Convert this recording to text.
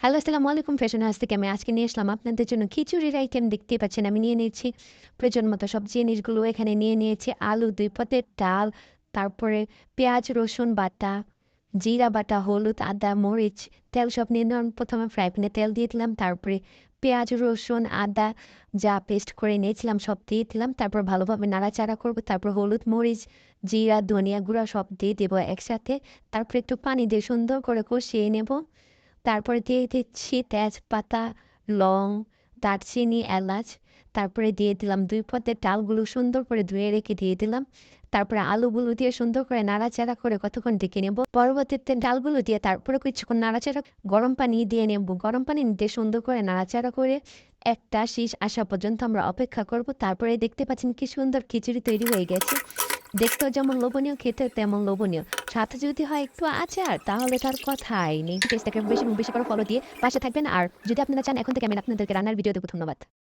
Hello, আসসালামু আলাইকুম। Fashion house থেকে আমি আজকে নিয়ে আসলাম আপনাদের জন্য খিচুড়ির আইটেম। দেখতেই পাচ্ছেন আমি নিয়ে নিয়েছি প্রয়োজন মতো সব জিনিসগুলো এখানে নিয়ে নিয়েছি। আলু, ২ পদের ডাল, তারপরে পেঁয়াজ, রসুন বাটা, জিরা বাটা, হলুদ, আদা, মরিচ, তেল সব নিয়ে নিলাম। ১ম এ ফ্রাই প্যানে তেল দিয়ে দিলাম। তারপরে পেঁয়াজ, রসুন, আদা যা পেস্ট করে নিয়েছিলাম সব দিয়ে দিলাম। তারপর ভালোভাবে নাড়াচাড়া করব। তারপর হলুদ, মরিচ, জিরা, ধনিয়া গুঁড়া সব দিয়ে দেবো একসাথে। তারপর একটু পানি দিয়ে সুন্দর করে কষিয়ে নেব। তারপরে দিয়ে দিচ্ছি তেজপাতা, লং, দারচিনি, এলাচ। তারপরে দিয়ে দিলাম ২ পদের ডালগুলো সুন্দর করে ধুয়ে রেখে দিয়ে দিলাম। তারপরে আলুগুলো দিয়ে সুন্দর করে নাড়াচাড়া করে কতক্ষণ ডেকে নেব। পরবর্তীতে ডালগুলো দিয়ে তারপরে কিছুক্ষণ নাড়াচাড়া গরম পানি দিয়ে নেব। গরম পানি দিয়ে সুন্দর করে নাড়াচাড়া করে একটা শীষ আসা পর্যন্ত আমরা অপেক্ষা করব। তারপরে দেখতে পাচ্ছেন কি সুন্দর খিচুড়ি তৈরি হয়ে গেছে। দেখতেও যেমন লোভনীয়, খেতেও তেমন লোভনীয়। সাথে যদি হয় একটু আচার তাহলে তার কথাই নেই। পেজটাকে বেশি বেশি করে ফলো দিয়ে পাশে থাকবেন। আর যদি আপনারা চান এখন থেকে আমি আপনাদেরকে রান্নার ভিডিও দেব। ধন্যবাদ।